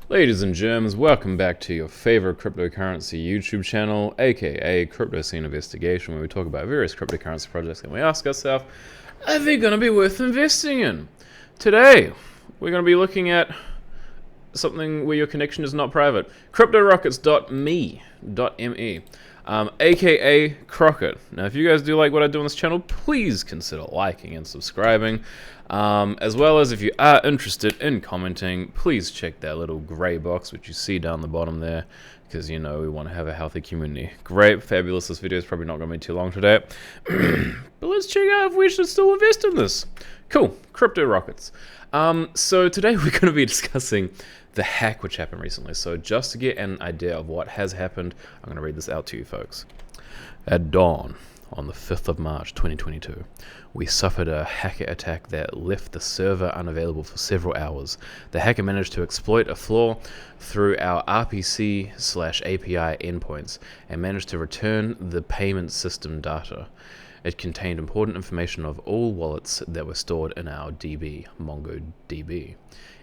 Ladies and germs, welcome back to your favorite cryptocurrency YouTube channel, aka Crypto Scene Investigation, where we talk about various cryptocurrency projects and we ask ourselves, are they going to be worth investing in? Today, we're going to be looking at something where your connection is not private, Cryptorockets.me, aka Crocket. Now, if you guys do like what I do on this channel, please consider liking and subscribing. As well as if you are interested in commenting, please check that little grey box which you see down the bottom there, because you know we want to have a healthy community. Great, fabulous. This video is probably not going to be too long today, but let's check out if we should still invest in this. Cool, Cryptorockets. So today we're going to be discussing the hack which happened recently. So just to get an idea of what has happened, I'm going to read this out to you folks. At dawn on the 5th of March 2022, we suffered a hacker attack that left the server unavailable for several hours. The hacker managed to exploit a flaw through our RPC/API endpoints and managed to return the payment system data. It contained important information of all wallets that were stored in our DB, MongoDB.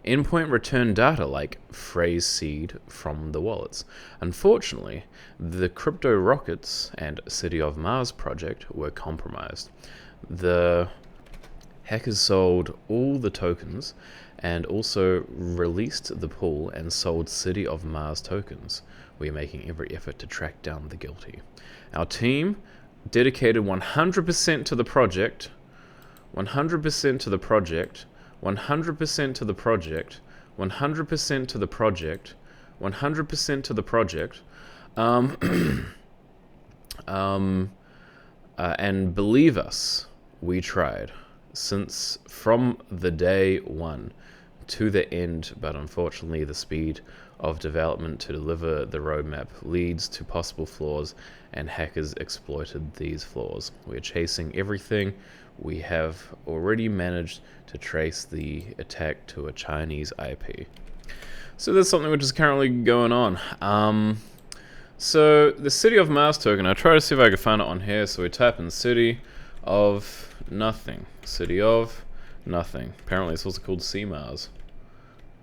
Endpoint returned data like phrase seed from the wallets. Unfortunately, the Cryptorockets and City of Mars project were compromised. The hackers sold all the tokens and also released the pool and sold City of Mars tokens. We are making every effort to track down the guilty. Our team dedicated 100% to the project, 100% to the project, 100% to the project, 100% to the project, 100% to the project, and believe us, we tried, since from the day one to the end, but unfortunately the speed of development to deliver the roadmap leads to possible flaws, and hackers exploited these flaws. We're chasing everything. We have already managed to trace the attack to a Chinese IP. So there's something which is currently going on. So the City of Mars token, I try to see if I can find it on here. So we type in City of Nothing. City of Nothing. Apparently it's also called CMars.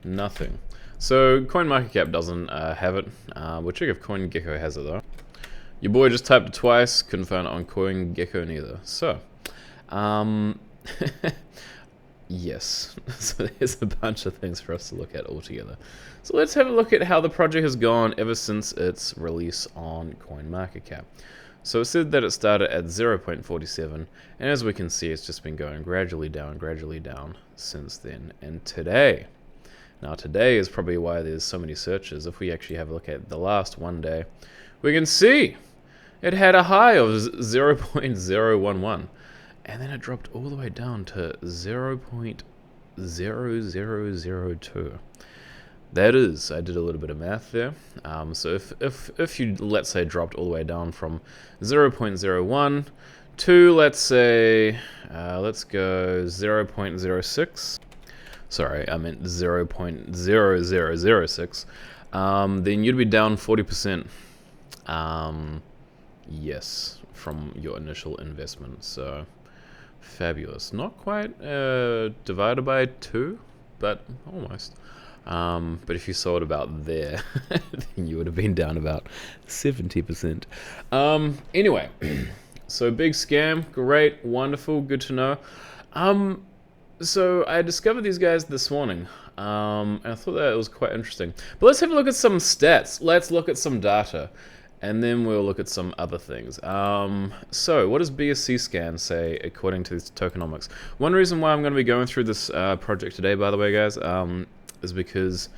Nothing. So coinmarketcap doesn't have it. We'll check if coingecko has it though. Your boy just typed it twice, couldn't find it on coingecko neither. So, yes. So there's a bunch of things for us to look at altogether. So let's have a look at how the project has gone ever since its release on CoinMarketCap. So it said that it started at 0.47, and as we can see, it's just been going gradually down since then. And today, now today is probably why there's so many searches. If we actually have a look at the last one day, we can see it had a high of 0.011. And then it dropped all the way down to 0.0002. That is, I did a little bit of math there. So if you, let's say, dropped all the way down from 0.01 to, let's say, let's go 0.06. Sorry, I meant 0.0006. Then you'd be down 40%. Yes, from your initial investment. So fabulous. Not quite divided by 2, but almost. But if you saw it about there, then you would have been down about 70%. Anyway, so big scam, great, wonderful, good to know. So I discovered these guys this morning, and I thought that it was quite interesting. But let's have a look at some stats. Let's look at some data. And then we'll look at some other things. So what does bscscan say according to this tokenomics? One reason why I'm going to be going through this project today, by the way, guys, is because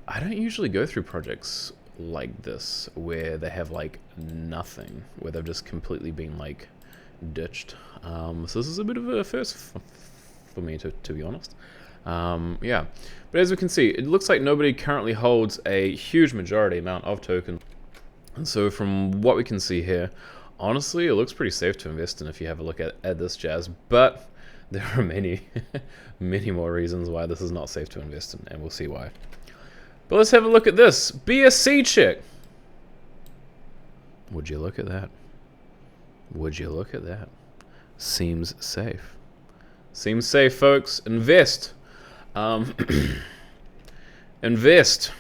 I don't usually go through projects like this where they have like nothing, where they've just completely been like ditched. So this is a bit of a first for me, to be honest. Yeah, but as we can see, it looks like nobody currently holds a huge majority amount of tokens. And so from what we can see here, honestly, it looks pretty safe to invest in if you have a look at this jazz. But there are many, many more reasons why this is not safe to invest in, and we'll see why. But let's have a look at this. bscheck. Would you look at that? Would you look at that? Seems safe. Seems safe, folks. Invest. Invest.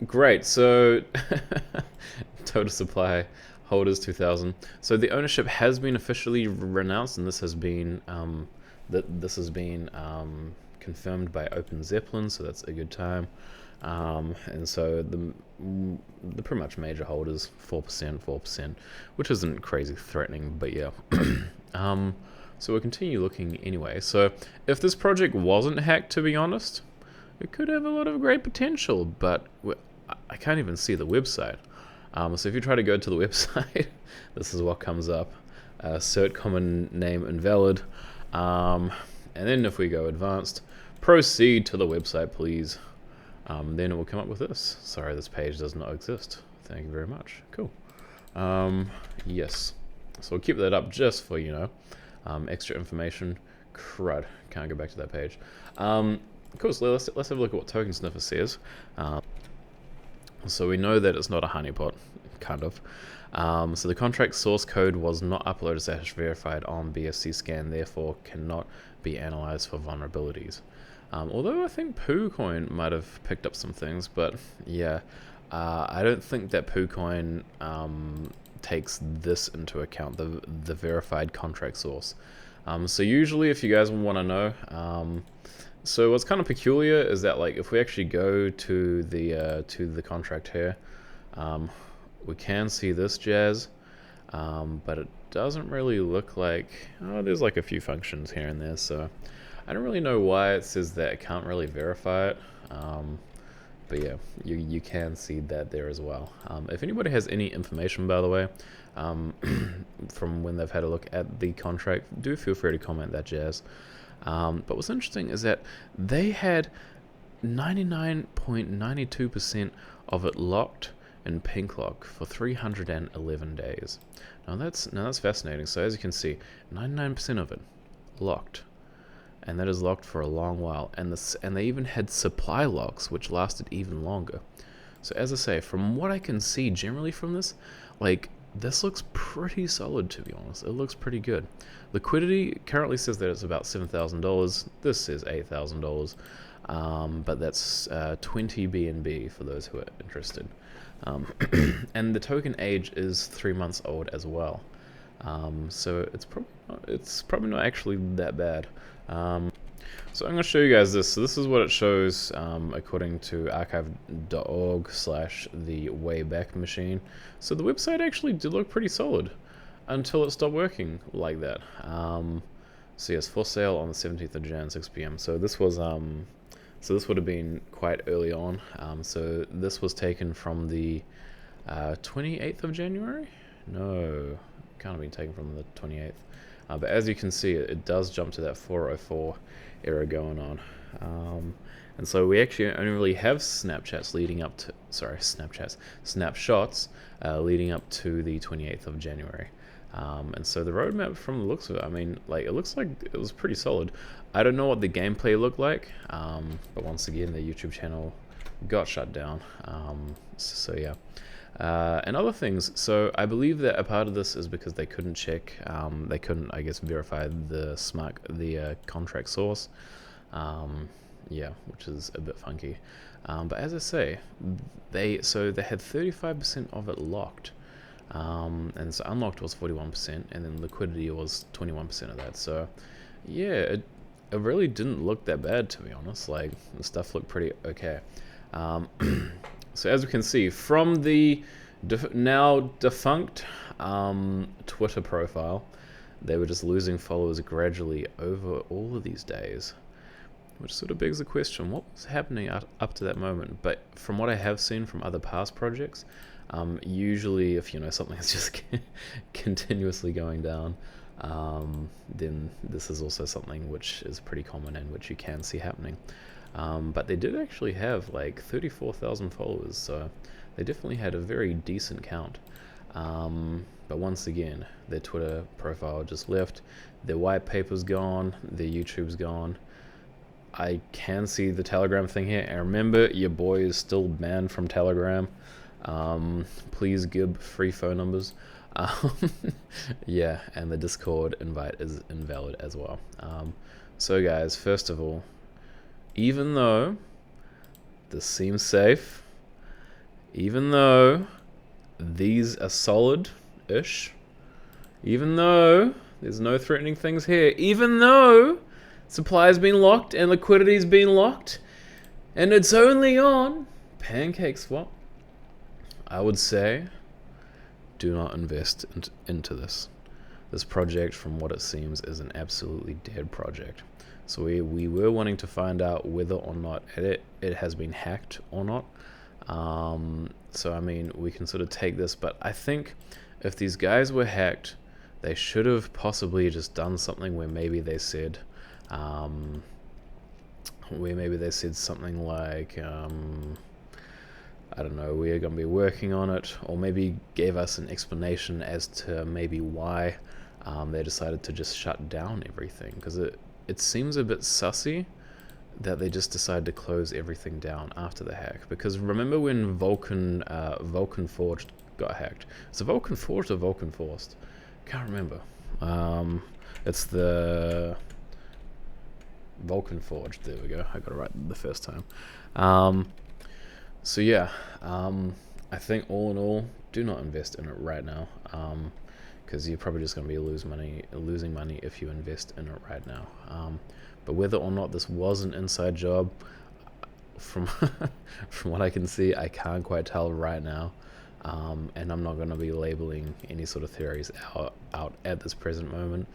Great. So total supply holders 2,000. So the ownership has been officially renounced, and this has been confirmed by Open Zeppelin. So that's a good time. And so the pretty much major holders 4%, which isn't crazy threatening, but yeah. So we'll continue looking anyway. So if this project wasn't hacked, to be honest, it could have a lot of great potential, but I can't even see the website. So if you try to go to the website, this is what comes up. Cert common name invalid. And then if we go advanced, proceed to the website, please. Then it will come up with this. Sorry, this page does not exist. Thank you very much. Cool. Yes. So we'll keep that up just for, extra information. Crud. Can't go back to that page. Cool, so let's have a look at what tokensniffer says. So we know that it's not a honeypot, kind of. So the contract source code was not uploaded / verified on bscscan, therefore cannot be analyzed for vulnerabilities. Although I think PooCoin might have picked up some things, but yeah, I don't think that PooCoin takes this into account, the verified contract source. So usually, if you guys want to know, so what's kind of peculiar is that, like, if we actually go to the contract here, we can see this jazz, but it doesn't really look like. Oh, there's like a few functions here and there, so I don't really know why it says that it can't really verify it. But yeah, you can see that there as well. If anybody has any information, by the way, from when they've had a look at the contract, do feel free to comment that jazz. But what's interesting is that they had 99.92% of it locked in pink lock for 311 days. Now that's fascinating. So as you can see, 99% of it locked, and that is locked for a long while. And they even had supply locks, which lasted even longer. So as I say, from what I can see generally from this, like, this looks pretty solid, to be honest. It looks pretty good. Liquidity currently says that it's about $7,000. This says $8,000, but that's 20 BNB for those who are interested. And the token age is 3 months old as well. So it's probably not actually that bad. So I'm going to show you guys this. So this is what it shows according to archive.org/the Wayback Machine. So the website actually did look pretty solid until it stopped working like that. So yes, for sale on the 17th of Jan, 6 p.m. So this was so this would have been quite early on. So this was taken from the 28th of January? No, can't have been taken from the 28th. But as you can see, it does jump to that 404 era going on. And so we actually only really have snapshots leading up to leading up to the 28th of January. And so the roadmap, from the looks of it, I mean, like, it looks like it was pretty solid. I don't know what the gameplay looked like, but once again, the YouTube channel got shut down. So yeah. And other things, so I believe that a part of this is because they couldn't check, they couldn't, I guess, verify the contract source, yeah, which is a bit funky. But as I say, they had 35% of it locked, and so unlocked was 41%, and then liquidity was 21% of that. So yeah, it really didn't look that bad, to be honest. Like, the stuff looked pretty okay. So as we can see from the now defunct Twitter profile, they were just losing followers gradually over all of these days, which sort of begs the question, what was happening up to that moment? But from what I have seen from other past projects, usually if something is just continuously going down, then this is also something which is pretty common and which you can see happening. But they did actually have like 34,000 followers, so they definitely had a very decent count. But once again, their Twitter profile just left, their white paper's gone, their YouTube's gone. I can see the Telegram thing here, and remember, your boy is still banned from Telegram. Please give free phone numbers. Yeah, and the Discord invite is invalid as well. So guys, first of all, even though this seems safe. Even though these are solid-ish. Even though there's no threatening things here. Even though supply's been locked and liquidity's been locked. And it's only on pancakeswap. I would say, do not invest into this. This project, from what it seems, is an absolutely dead project. So we were wanting to find out whether or not it has been hacked or not. So I mean, we can sort of take this, but I think if these guys were hacked, they should have possibly just done something where maybe they said, something like, I don't know, we're going to be working on it, or maybe gave us an explanation as to maybe why they decided to just shut down everything, because it seems a bit sussy that they just decided to close everything down after the hack. Because remember when Vulcan Forged got hacked? Is it Vulcan Forged or Vulcan Forced? Can't remember. It's the Vulcan Forged. There we go. I got it right the first time. So yeah, I think all in all, do not invest in it right now, because you're probably just going to be losing money if you invest in it right now. But whether or not this was an inside job, from what I can see, I can't quite tell right now, and I'm not going to be labeling any sort of theories out at this present moment.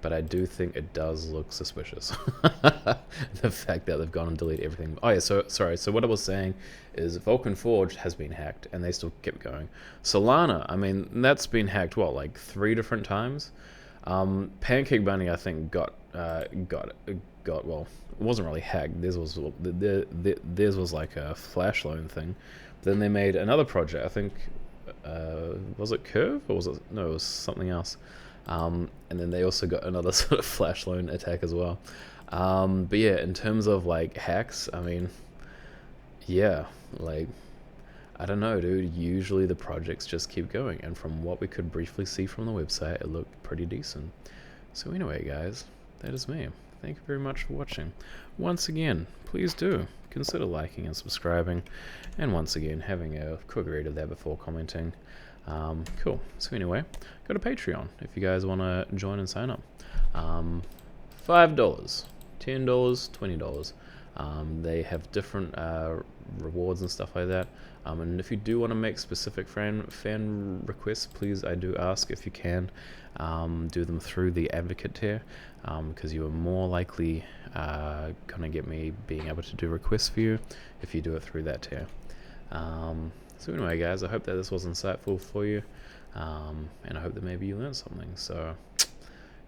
But I do think it does look suspicious. The fact that they've gone and deleted everything. Oh yeah, so sorry. So what I was saying is Vulcan Forged has been hacked, and they still kept going. Solana, I mean, that's been hacked, what, like 3 different times? Pancake Bunny, I think, got well, it wasn't really hacked. Theirs was like a flash loan thing. Then they made another project, I think, was it Curve, or was it, no, it was something else. And then they also got another sort of flash loan attack as well. But yeah, in terms of like hacks, I mean, yeah, like, I don't know, dude. Usually the projects just keep going, and from what we could briefly see from the website, it looked pretty decent. So anyway, guys, that is me. Thank you very much for watching. Once again, please do consider liking and subscribing, and once again, having a quick read of that before commenting. Cool. So anyway, go to Patreon if you guys want to join and sign up. $5, $10, $20. They have different rewards and stuff like that. And if you do want to make specific fan requests, please, I do ask if you can do them through the advocate tier, because you are more likely gonna get me being able to do requests for you if you do it through that tier. So anyway, guys, I hope that this was insightful for you, and I hope that maybe you learned something. So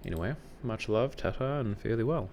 anyway, much love, ta-ta, and fare thee well.